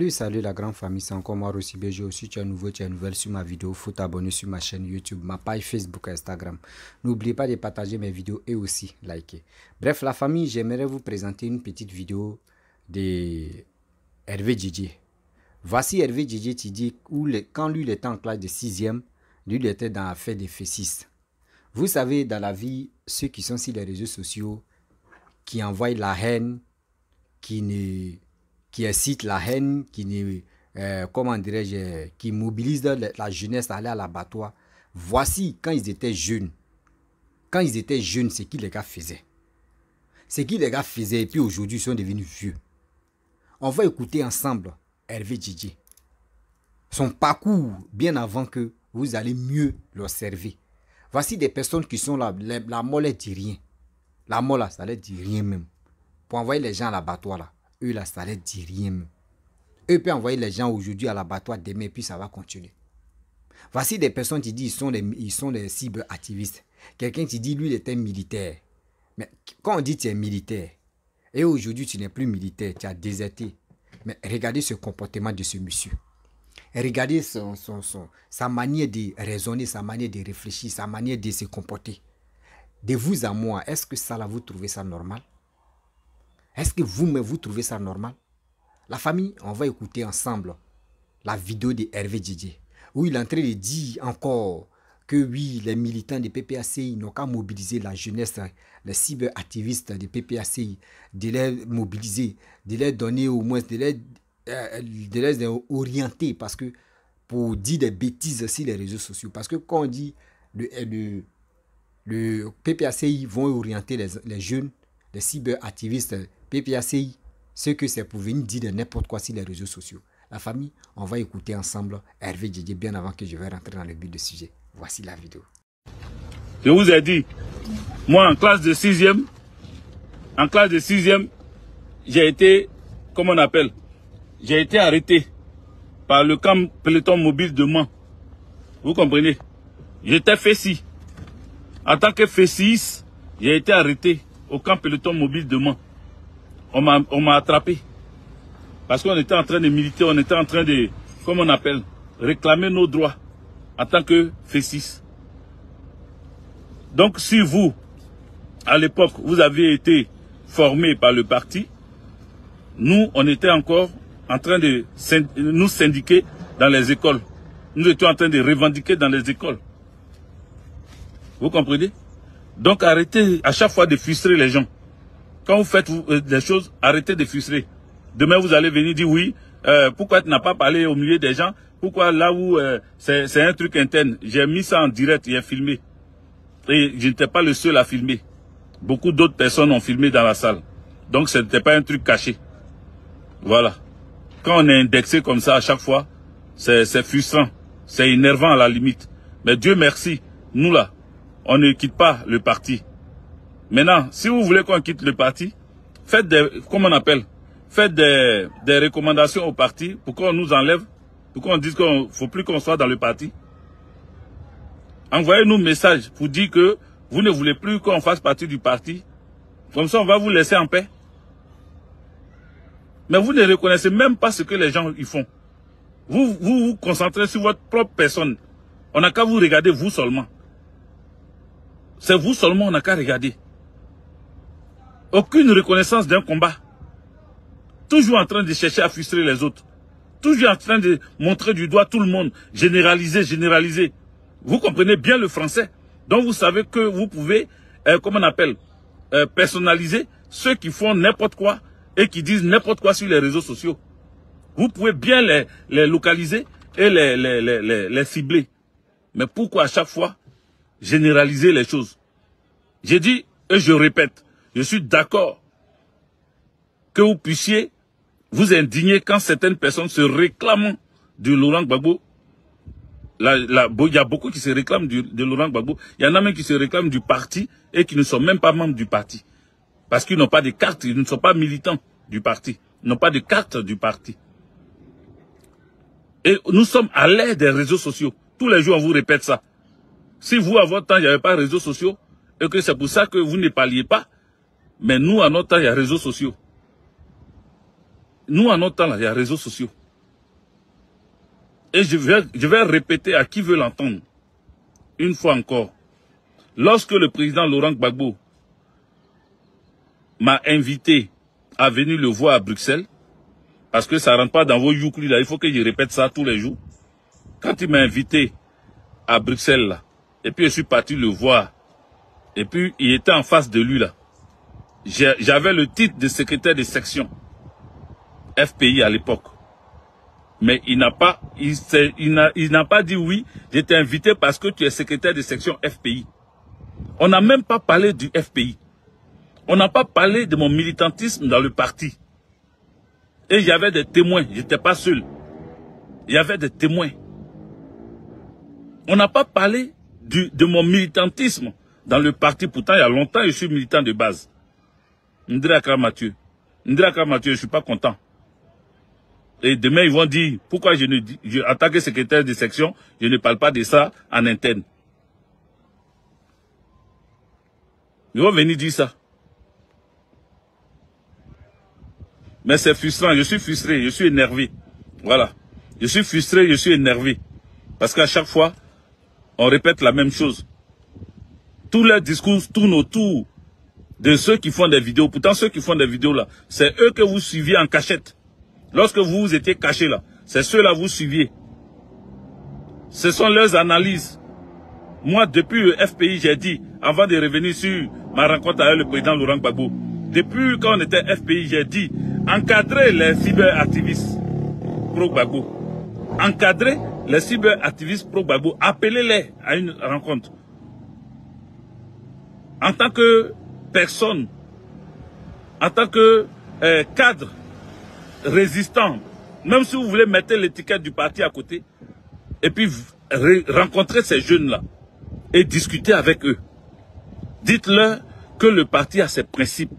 Salut la grande famille, c'est encore moi Rossi BG. Aussi tu es nouveau, tu es nouvelle sur ma vidéo, faut t'abonner sur ma chaîne YouTube, ma page Facebook, Instagram. N'oubliez pas de partager mes vidéos et aussi liker. Bref la famille, j'aimerais vous présenter une petite vidéo de Hervé Didier. Voici Hervé Didier qui dit quand lui il était en classe de 6e, lui il était dans l'affaire des F6. Vous savez, dans la vie, ceux qui sont sur les réseaux sociaux, qui envoient la haine, qui incite la haine, comment dirais-je, qui mobilise la jeunesse à aller à l'abattoir. Voici quand ils étaient jeunes. Quand ils étaient jeunes, c'est qui les gars faisaient. C'est qui les gars faisaient et puis aujourd'hui ils sont devenus vieux. On va écouter ensemble Hervé Didier. Son parcours bien avant que vous allez mieux l'observer. Voici des personnes qui sont là. La mort ne dit rien. La mort là, ça ne dit rien même. Pour envoyer les gens à l'abattoir là, eux là, ça ne dit rien même. Eux peuvent envoyer les gens aujourd'hui à l'abattoir demain, puis ça va continuer. Voici des personnes qui disent ils sont des cyberactivistes. Quelqu'un qui dit lui il était militaire. Mais quand on dit tu es militaire, et aujourd'hui tu n'es plus militaire, tu as déserté. Mais regardez ce comportement de ce monsieur. Regardez sa manière de raisonner, sa manière de réfléchir, sa manière de se comporter. De vous à moi, est-ce que ça là, vous trouvez ça normal? Est-ce que vous-même, vous trouvez ça normal? La famille, on va écouter ensemble la vidéo de Hervé Didier, où il est en train de dire encore que oui, les militants de PPACI n'ont qu'à mobiliser la jeunesse, les cyberactivistes de PPACI, de les mobiliser, de les donner au moins, de les orienter, parce que pour dire des bêtises sur les réseaux sociaux, parce que quand on dit le PPACI vont orienter les jeunes, les cyberactivistes PPACI, ce que c'est pour venir dire de n'importe quoi sur les réseaux sociaux. La famille, on va écouter ensemble Hervé Didier bien avant que je vais rentrer dans le but du sujet. Voici la vidéo. Je vous ai dit, moi en classe de 6e, j'ai été, comment on appelle, j'ai été arrêté par le camp peloton mobile de Mans. Vous comprenez? J'étais FECI. En tant que FECI, j'ai été arrêté au camp peloton mobile de Mans. On m'a attrapé. Parce qu'on était en train de militer, on était en train de, comment on appelle, réclamer nos droits en tant que FECI. Donc si vous, à l'époque, vous aviez été formé par le parti, nous, on était encore en train de nous syndiquer dans les écoles. Nous étions en train de revendiquer dans les écoles. Vous comprenez? Donc arrêtez à chaque fois de frustrer les gens. Quand vous faites des choses, arrêtez de frustrer. Demain, vous allez venir dire oui, pourquoi tu n'as pas parlé au milieu des gens? Pourquoi là où c'est un truc interne? J'ai mis ça en direct, j'ai filmé. Et je n'étais pas le seul à filmer. Beaucoup d'autres personnes ont filmé dans la salle. Donc ce n'était pas un truc caché. Voilà. Quand on est indexé comme ça à chaque fois, c'est frustrant. C'est énervant à la limite. Mais Dieu merci, nous là, on ne quitte pas le parti. Maintenant, si vous voulez qu'on quitte le parti, faites des, comment on appelle, faites des recommandations au parti pour qu'on nous enlève, pour qu'on dise qu'il ne faut plus qu'on soit dans le parti. Envoyez-nous un message pour dire que vous ne voulez plus qu'on fasse partie du parti. Comme ça, on va vous laisser en paix. Mais vous ne reconnaissez même pas ce que les gens y font. Vous vous concentrez sur votre propre personne. On n'a qu'à vous regarder, vous seulement. C'est vous seulement, on n'a qu'à regarder. Aucune reconnaissance d'un combat. Toujours en train de chercher à frustrer les autres. Toujours en train de montrer du doigt tout le monde. Généraliser, généraliser. Vous comprenez bien le français. Donc vous savez que vous pouvez, comment on appelle, personnaliser ceux qui font n'importe quoi et qui disent n'importe quoi sur les réseaux sociaux. Vous pouvez bien les localiser et les cibler. Mais pourquoi à chaque fois généraliser les choses? J'ai dit et je répète, je suis d'accord que vous puissiez vous indigner quand certaines personnes se réclament de Laurent Gbagbo. Il y a beaucoup qui se réclament de Laurent Gbagbo. Il y en a même qui se réclament du parti et qui ne sont même pas membres du parti. Parce qu'ils n'ont pas de carte, ils ne sont pas militants du parti. Ils n'ont pas de carte du parti. Et nous sommes à l'ère des réseaux sociaux. Tous les jours, on vous répète ça. Si vous, à votre temps, il n'y avait pas de réseaux sociaux, et que c'est pour ça que vous ne parliez pas, mais nous, à notre temps, il y a réseaux sociaux. Nous, à notre temps, il y a réseaux sociaux. Et je vais répéter à qui veut l'entendre, une fois encore. Lorsque le président Laurent Gbagbo m'a invité à venir le voir à Bruxelles, parce que ça ne rentre pas dans vos youklis là, il faut que je répète ça tous les jours. Quand il m'a invité à Bruxelles là, et puis je suis parti le voir, et puis il était en face de lui là. J'avais le titre de secrétaire de section FPI à l'époque. Mais il n'a pas dit oui, j'étais invité parce que tu es secrétaire de section FPI. On n'a même pas parlé du FPI. On n'a pas parlé de mon militantisme dans le parti. Et il y avait des témoins, je n'étais pas seul. Il y avait des témoins. On n'a pas parlé de mon militantisme dans le parti. Pourtant, il y a longtemps, je suis militant de base. Ndra Mathieu, je ne suis pas content. Et demain, ils vont dire, pourquoi en tant que secrétaire de section, je ne parle pas de ça en interne. Ils vont venir dire ça. Mais c'est frustrant, je suis frustré, je suis énervé. Voilà. Je suis frustré, je suis énervé. Parce qu'à chaque fois, on répète la même chose. Tous leurs discours tournent autour de ceux qui font des vidéos. Pourtant, ceux qui font des vidéos là, c'est eux que vous suiviez en cachette. Lorsque vous étiez cachés là, c'est ceux-là que vous suiviez. Ce sont leurs analyses. Moi, depuis le FPI, j'ai dit, avant de revenir sur ma rencontre avec le président Laurent Gbagbo, depuis quand on était FPI, j'ai dit, encadrer les cyberactivistes pro-Gbagbo. Encadrer les cyberactivistes pro-Gbagbo. Appelez-les à une rencontre. En tant que personne, en tant que cadre résistant, même si vous voulez mettre l'étiquette du parti à côté, et puis rencontrer ces jeunes-là et discuter avec eux. Dites-leur que le parti a ses principes.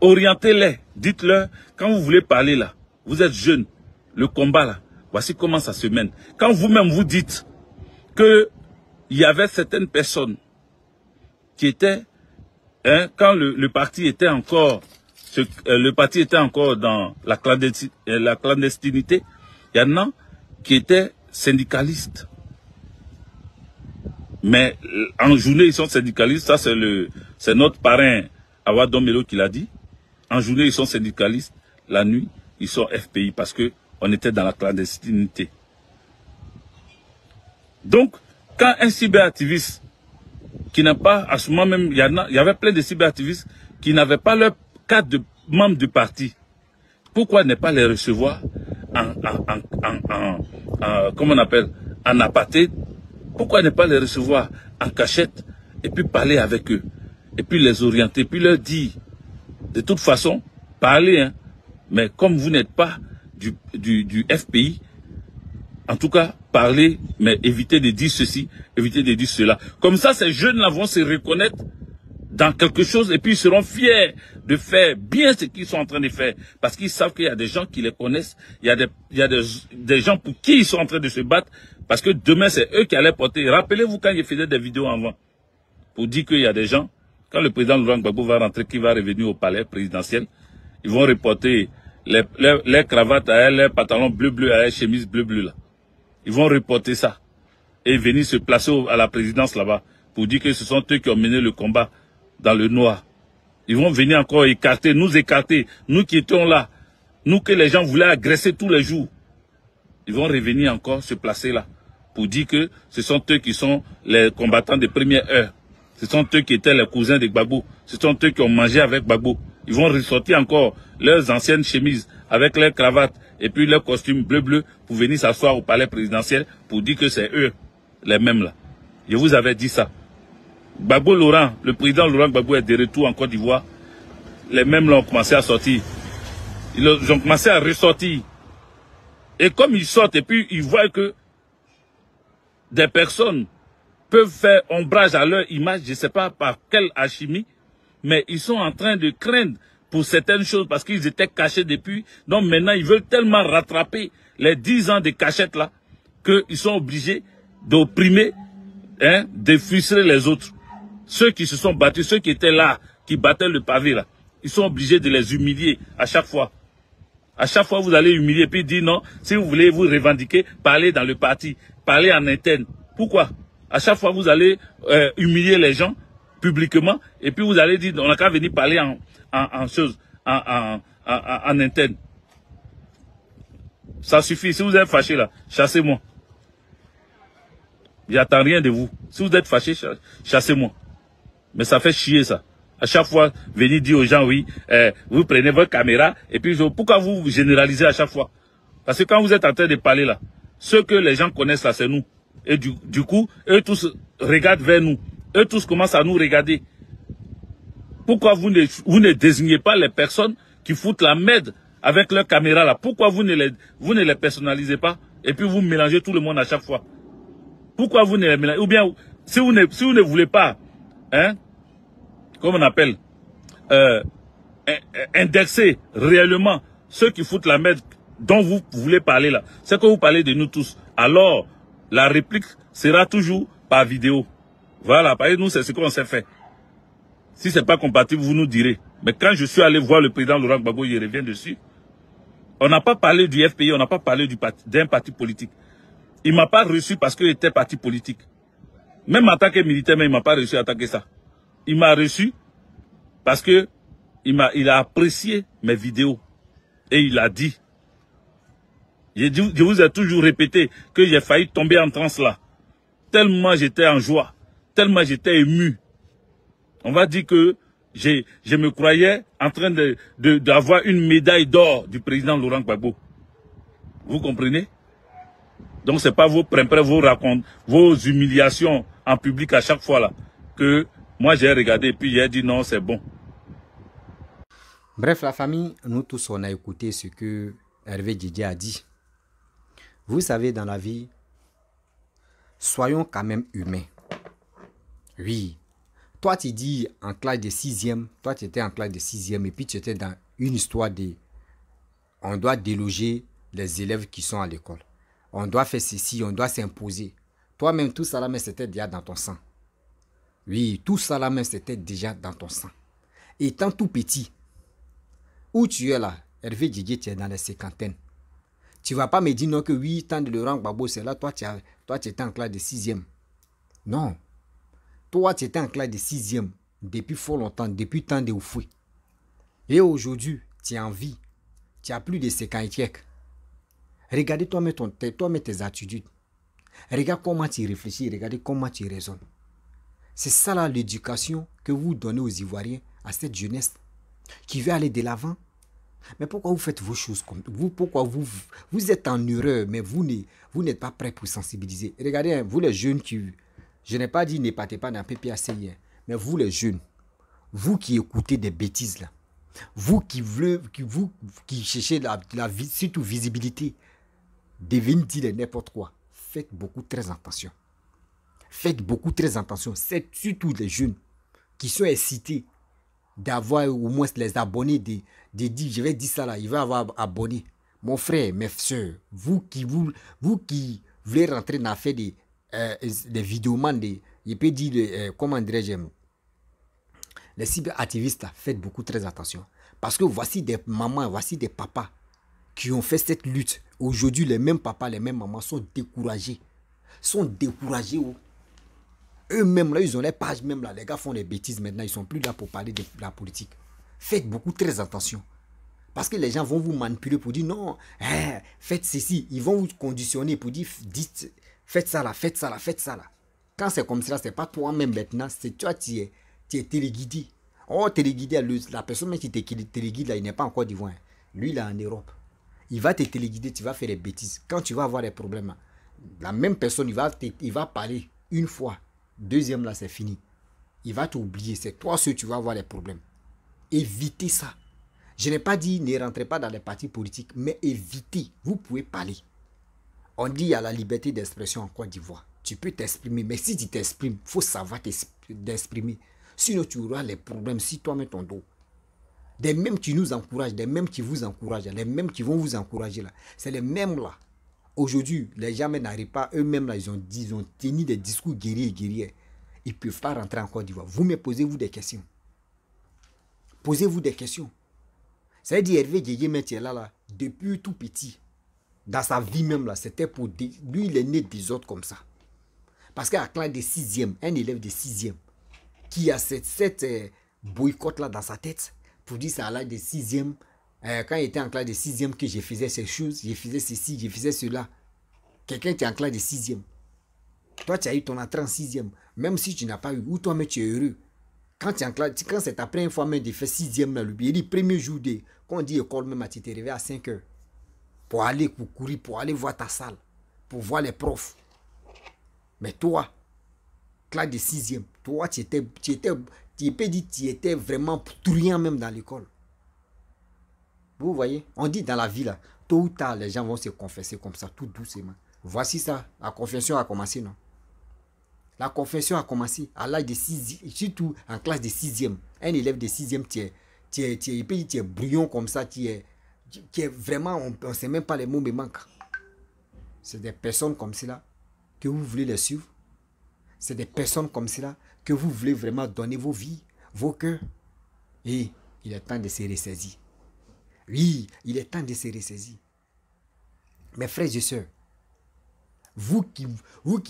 Orientez-les. Dites-leur, quand vous voulez parler là, vous êtes jeunes, le combat là, voici comment ça se mène. Quand vous-même vous dites que il y avait certaines personnes qui étaient, quand le parti était encore, dans la clandestinité, il y en a qui étaient syndicalistes. Mais en journée, ils sont syndicalistes. Ça, c'est notre parrain, Awa Domelo, qui l'a dit. En journée, ils sont syndicalistes. La nuit, ils sont FPI parce que on était dans la clandestinité. Donc, quand un cyberactiviste qui n'a pas, à ce moment même, il y avait plein de cyberactivistes qui n'avaient pas leur carte de membre du parti. Pourquoi ne pas les recevoir comment on appelle, en aparté? Pourquoi ne pas les recevoir en cachette et puis parler avec eux? Et puis les orienter, puis leur dire, de toute façon, parlez, hein, mais comme vous n'êtes pas du FPI, en tout cas, parlez, mais évitez de dire ceci, évitez de dire cela. Comme ça, ces jeunes-là vont se reconnaître dans quelque chose et puis ils seront fiers de faire bien ce qu'ils sont en train de faire. Parce qu'ils savent qu'il y a des gens qui les connaissent, il y a des gens pour qui ils sont en train de se battre, parce que demain, c'est eux qui allaient porter. Rappelez-vous quand ils faisaient des vidéos avant, pour dire qu'il y a des gens, quand le président Laurent Gbagbo va rentrer, qui va revenir au palais présidentiel, ils vont reporter les cravates à elle, les pantalons bleu-bleu à elle, chemise bleu-bleu là. Ils vont reporter ça et venir se placer à la présidence là-bas pour dire que ce sont eux qui ont mené le combat dans le noir. Ils vont venir encore écarter, nous qui étions là, nous que les gens voulaient agresser tous les jours. Ils vont revenir encore se placer là pour dire que ce sont eux qui sont les combattants de première heure. Ce sont eux qui étaient les cousins de Gbagbo. Ce sont eux qui ont mangé avec Gbagbo. Ils vont ressortir encore leurs anciennes chemises avec leurs cravates et puis leurs costumes bleu-bleu pour venir s'asseoir au palais présidentiel pour dire que c'est eux, les mêmes là. Je vous avais dit ça. Gbagbo Laurent, le président Laurent Gbagbo est de retour en Côte d'Ivoire. Les mêmes là ont commencé à sortir. Ils ont commencé à ressortir. Et comme ils sortent et puis ils voient que des personnes peuvent faire ombrage à leur image, je ne sais pas par quelle alchimie, mais ils sont en train de craindre pour certaines choses parce qu'ils étaient cachés depuis. Donc maintenant, ils veulent tellement rattraper les 10 ans de cachette là qu'ils sont obligés d'opprimer, de frustrer les autres. Ceux qui se sont battus, ceux qui étaient là, qui battaient le pavé là, ils sont obligés de les humilier à chaque fois. À chaque fois, vous allez humilier, puis dire non, si vous voulez vous revendiquer, parlez dans le parti, parlez en interne. Pourquoi? À chaque fois, vous allez humilier les gens publiquement, et puis vous allez dire, on n'a qu'à venir parler en interne. Ça suffit. Si vous êtes fâché là, chassez-moi. J'attends rien de vous. Si vous êtes fâché, chassez-moi. Mais ça fait chier ça. À chaque fois, venir dire aux gens, oui, vous prenez votre caméra, et puis pourquoi vous généralisez à chaque fois? Parce que quand vous êtes en train de parler là, ceux que les gens connaissent là, c'est nous. Et du coup, eux tous regardent vers nous. Eux tous commencent à nous regarder. Pourquoi vous ne désignez pas les personnes qui foutent la merde avec leur caméra là? Pourquoi vous ne les personnalisez pas? Et puis vous mélangez tout le monde à chaque fois. Pourquoi vous ne les mélangez? Ou bien, si vous ne voulez pas, hein, comment on appelle, indexer réellement ceux qui foutent la merde dont vous voulez parler là, c'est que vous parlez de nous tous. Alors, la réplique sera toujours par vidéo. Voilà, parce que nous, c'est ce qu'on s'est fait. Si c'est pas compatible, vous nous direz. Mais quand je suis allé voir le président Laurent Gbagbo, il revient dessus. On n'a pas parlé du FPI, on n'a pas parlé d'un parti politique. Il m'a pas reçu parce qu'il était parti politique. Même en tant que militaire, mais il m'a pas reçu à attaquer ça. Il m'a reçu parce que il a apprécié mes vidéos. Et il a dit. Je vous ai toujours répété que j'ai failli tomber en transe là. Tellement j'étais en joie. Tellement j'étais ému. On va dire que je me croyais en train d'avoir une médaille d'or du président Laurent Gbagbo. Vous comprenez? Donc c'est pas vos prêts, vos humiliations en public à chaque fois là que moi j'ai regardé et puis j'ai dit non, c'est bon. Bref, la famille, nous tous on a écouté ce que Hervé Didier a dit. Vous savez, dans la vie, soyons quand même humains. Oui. Toi, tu dis en classe de 6e, toi, tu étais en classe de 6e et puis tu étais dans une histoire de... On doit déloger les élèves qui sont à l'école. On doit faire ceci, on doit s'imposer. Toi-même, tout ça là, mais c'était déjà dans ton sang. Oui, tout ça là, mais c'était déjà dans ton sang. Étant tout petit, où tu es là, Hervé Didier, tu es dans les cinquantaines. Tu ne vas pas me dire non que oui, tant de Laurent Gbagbo, c'est là, toi, tu étais en classe de 6e. Non. Toi, tu étais en classe de 6e depuis fort longtemps, depuis tant de Oufoué. Et aujourd'hui, tu es en vie. Tu as plus de 50 ans. Regardez toi-même tes attitudes. Regarde comment tu réfléchis, regardez comment tu raisonnes. C'est ça là l'éducation que vous donnez aux Ivoiriens, à cette jeunesse qui veut aller de l'avant. Mais pourquoi vous faites vos choses comme vous? Pourquoi vous êtes en erreur, mais vous n'êtes pas prêts pour sensibiliser? Regardez, hein, vous les jeunes qui... Je n'ai pas dit ne partez pas dans PPAC hier, mais vous les jeunes, vous qui écoutez des bêtises là, vous qui cherchez surtout visibilité, devenez dire n'importe quoi, faites beaucoup très attention. Faites beaucoup très attention. C'est surtout les jeunes qui sont excités d'avoir au moins les abonnés, de dire, je vais dire ça là, il va avoir abonnés. Mon frère, mes soeurs, vous qui voulez rentrer dans l'affaire des vidéomans, je peux dire, comment dirais-je, les cyberactivistes, faites beaucoup très attention. Parce que voici des mamans, voici des papas qui ont fait cette lutte. Aujourd'hui, les mêmes papas, les mêmes mamans sont découragés. Eux-mêmes, là, ils ont les pages même là. Les gars font des bêtises maintenant. Ils ne sont plus là pour parler de la politique. Faites beaucoup très attention. Parce que les gens vont vous manipuler pour dire non, faites ceci. Ils vont vous conditionner pour dire, dites, faites ça là, faites ça là, faites ça là. Quand c'est comme ça, ce n'est pas toi-même maintenant. C'est toi qui es téléguidé. Oh, téléguidé, la personne qui te téléguide là, il n'est pas en Côte d'Ivoire. Lui, il est en Europe. Il va te téléguider, tu vas faire des bêtises. Quand tu vas avoir des problèmes, la même personne, il va parler une fois. Deuxième là, c'est fini. Il va t'oublier. C'est toi seul, tu vas avoir des problèmes. Évitez ça. Je n'ai pas dit ne rentrez pas dans les partis politiques, mais évitez. Vous pouvez parler. On dit il y a la liberté d'expression en Côte d'Ivoire. Tu peux t'exprimer, mais si tu t'exprimes, il faut savoir t'exprimer. Sinon, tu auras les problèmes si toi mets ton dos. Des mêmes qui nous encouragent, des mêmes qui vous encouragent, les mêmes qui vont vous encourager là. C'est les mêmes là. Aujourd'hui, les gens n'arrivent pas, eux-mêmes là, ils ont tenu des discours guerriers et guerriers. Ils ne peuvent pas rentrer en Côte d'Ivoire. Vous me posez-vous des questions. Posez-vous des questions. Ça veut dire Hervé Didier, mais tu es là, depuis tout petit, dans sa vie même là, c'était pour... Lui, il est né des autres comme ça. Parce qu'à la classe de 6e, un élève de 6e, qui a cette boycott là dans sa tête, pour dire c'est à l'âge de 6e, quand il était en classe de 6e que je faisais ces choses, je faisais ceci, je faisais cela. Quelqu'un qui est en classe de 6e. Toi, tu as eu ton entrée en 6e. Même si tu n'as pas eu, ou toi-même tu es heureux. Quand tu es en classe, quand c'est ta première fois même de faire 6e, là, il dit premier jour de, quand on dit école même, tu t'es réveillé à 5 heures. Pour aller courir, pour aller voir ta salle, pour voir les profs. Mais toi, classe de 6e, toi, tu étais vraiment truand même dans l'école. Vous voyez, on dit dans la vie là, tôt ou tard, les gens vont se confesser comme ça, tout doucement. Voici ça, la confession a commencé, non? La confession a commencé à l'âge de 6e, surtout en classe de 6e. Un élève de 6e, tu es brouillon comme ça, tu es vraiment, on ne sait même pas les mots me manquent. C'est des personnes comme cela que vous voulez les suivre. C'est des personnes comme cela que vous voulez vraiment donner vos vies, vos cœurs. Et il est temps de se ressaisir. Oui, il est temps de se ressaisir. Mes frères et sœurs, vous qui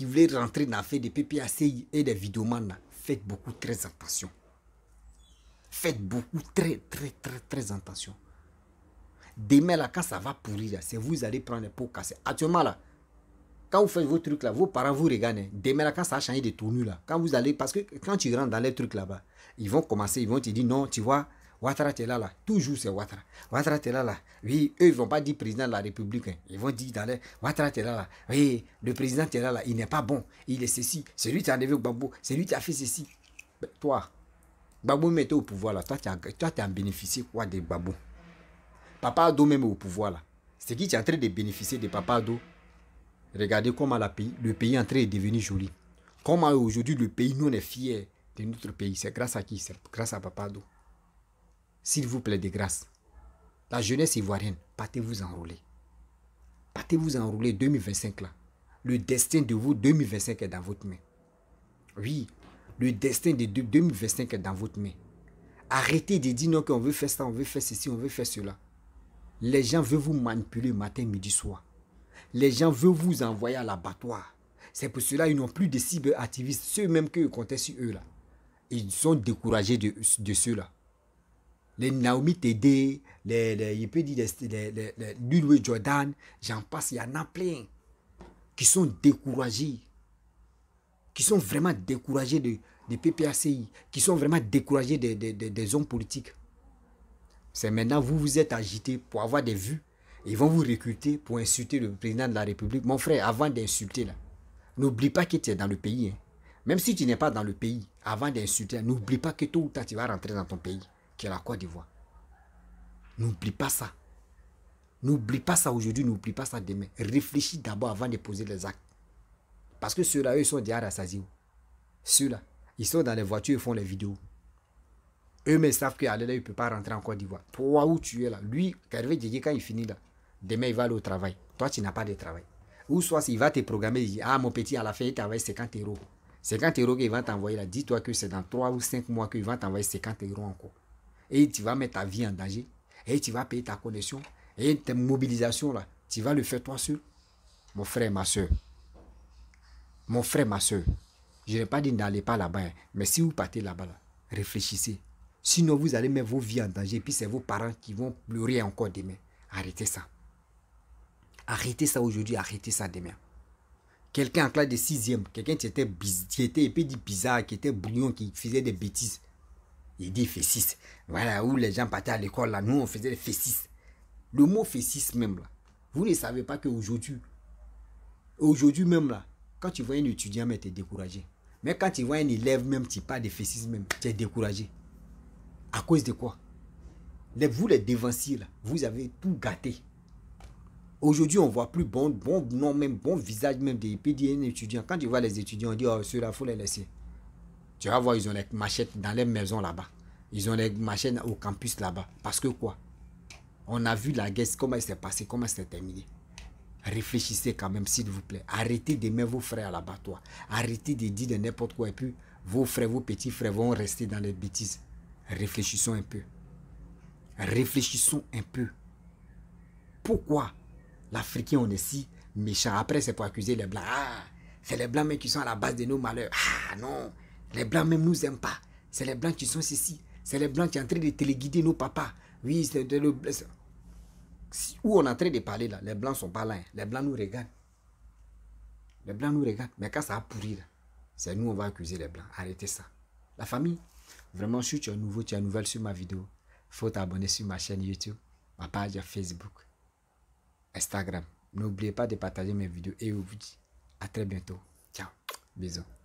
voulez rentrer dans l'affaire des PPACI et des vidéomans, faites beaucoup très attention. Faites beaucoup très attention. Demain là, quand ça va pourrir, c'est vous allez prendre les pots cassés. Actuellement là, quand vous faites vos trucs là, vos parents vous regardent. Demain là, quand ça a changé de tournure là, quand vous allez, parce que quand tu rentres dans les trucs là-bas, ils vont commencer, ils vont te dire non, tu vois, Ouattara t'es là. Toujours c'est Ouattara. Ouattara t'es là. Oui, eux ils vont pas dire président de la République. Hein. Ils vont dire dans les Ouattara t'es là. Oui, le président t'es là. Il n'est pas bon. Il est ceci. C'est lui qui a enlevé Gbagbo. C'est lui qui a fait ceci. Mais toi, Gbagbo mettait au pouvoir là. Toi, tu as bénéficié quoi de Gbagbo? Papa Ado même au pouvoir là. C'est qui est en train de bénéficier de Papa Ado? Regardez comment le pays est en train de devenir joli. Comment aujourd'hui le pays, nous on est fiers de notre pays. C'est grâce à qui? C'est grâce à Papa Ado. S'il vous plaît, de grâce. La jeunesse ivoirienne, partez-vous enrouler. Partez-vous enrouler 2025 là. Le destin de vous 2025 est dans votre main. Oui, le destin de 2025 est dans votre main. Arrêtez de dire non qu'on veut faire ça, on veut faire ceci, on veut faire cela. Les gens veulent vous manipuler matin, midi, soir. Les gens veulent vous envoyer à l'abattoir. C'est pour cela qu'ils n'ont plus de cyberactivistes. Ceux-mêmes qui comptaient sur eux là. Ils sont découragés de ceux-là. Les Naomi Tédé, les Louis Jordan, j'en passe, il y en a plein qui sont découragés. Qui sont vraiment découragés des PPACI. Qui sont vraiment découragés des hommes politiques. C'est maintenant, vous vous êtes agités pour avoir des vues. Ils vont vous recruter pour insulter le président de la République. Mon frère, avant d'insulter là, n'oublie pas que tu es dans le pays. Hein. Même si tu n'es pas dans le pays, avant d'insulter, n'oublie pas que tôt ou tard tu vas rentrer dans ton pays, qui est la Côte d'Ivoire. N'oublie pas ça. N'oublie pas ça aujourd'hui, n'oublie pas ça demain. Réfléchis d'abord avant de poser les actes. Parce que ceux-là, eux, ils sont déjà rassasiés. Ceux-là, ils sont dans les voitures, ils font les vidéos. Eux-mêmes savent qu'à là, il ne peut pas rentrer en Côte d'Ivoire. Toi où tu es là, lui, quand il finit là, demain il va aller au travail. Toi, tu n'as pas de travail. Ou soit il va te programmer, il dit, ah mon petit, à la fin, il t'envoie 50 €. 50 € qu'il va t'envoyer là, dis-toi que c'est dans 3 ou 5 mois qu'il va t'envoyer 50 € encore. Et tu vas mettre ta vie en danger. Et tu vas payer ta connexion. Et ta mobilisation là, tu vas le faire toi seul. Mon frère, ma soeur. Mon frère, ma soeur. Je n'ai pas dit n'allez pas là-bas. Hein, mais si vous partez là-bas, là, réfléchissez. Sinon, vous allez mettre vos vies en danger. Et puis, c'est vos parents qui vont pleurer encore demain. Arrêtez ça. Arrêtez ça aujourd'hui. Arrêtez ça demain. Quelqu'un en classe de 6e, quelqu'un qui était bizarre, qui était brouillon, qui faisait des bêtises. Il dit fessis. Voilà, où les gens partaient à l'école, là, nous, on faisait des fessis. Le mot fessis même, là, vous ne savez pas qu'aujourd'hui, même, là, quand tu vois un étudiant, mais tu es découragé. Mais quand tu vois un élève, même, tu parles de fessis, même, tu es découragé. À cause de quoi? Vous, les dévanciers, là, vous avez tout gâté. Aujourd'hui, on ne voit plus bon nom, même bon visage, même des étudiants. Quand tu vois les étudiants, on dit, oh, ceux-là, il faut les laisser. Tu vas voir, ils ont les machettes dans les maisons là-bas. Ils ont les machettes au campus là-bas. Parce que quoi? On a vu la guerre, comment elle s'est passée, comment elle s'est terminée. Réfléchissez quand même, s'il vous plaît. Arrêtez de mettre vos frères à l'abattoir. Arrêtez de dire de n'importe quoi. Et puis, vos frères, vos petits frères vont rester dans les bêtises. Réfléchissons un peu. Réfléchissons un peu. Pourquoi l'Africain, on est si méchant? Après, c'est pour accuser les Blancs. Ah, c'est les Blancs même qui sont à la base de nos malheurs. Ah non, les Blancs même nous aiment pas. C'est les Blancs qui sont ceci. C'est les Blancs qui sont en train de téléguider nos papas. Oui, c'est de le... Où on est en train de parler là, les Blancs sont pas là. Hein. Les Blancs nous regardent. Les Blancs nous regardent. Mais quand ça a pourri là, c'est nous on va accuser les Blancs. Arrêtez ça. La famille, vraiment, si tu es nouveau, tu es nouvelle sur ma vidéo, il faut t'abonner sur ma chaîne YouTube, ma page Facebook, Instagram. N'oubliez pas de partager mes vidéos et je vous dis à très bientôt. Ciao. Bisous.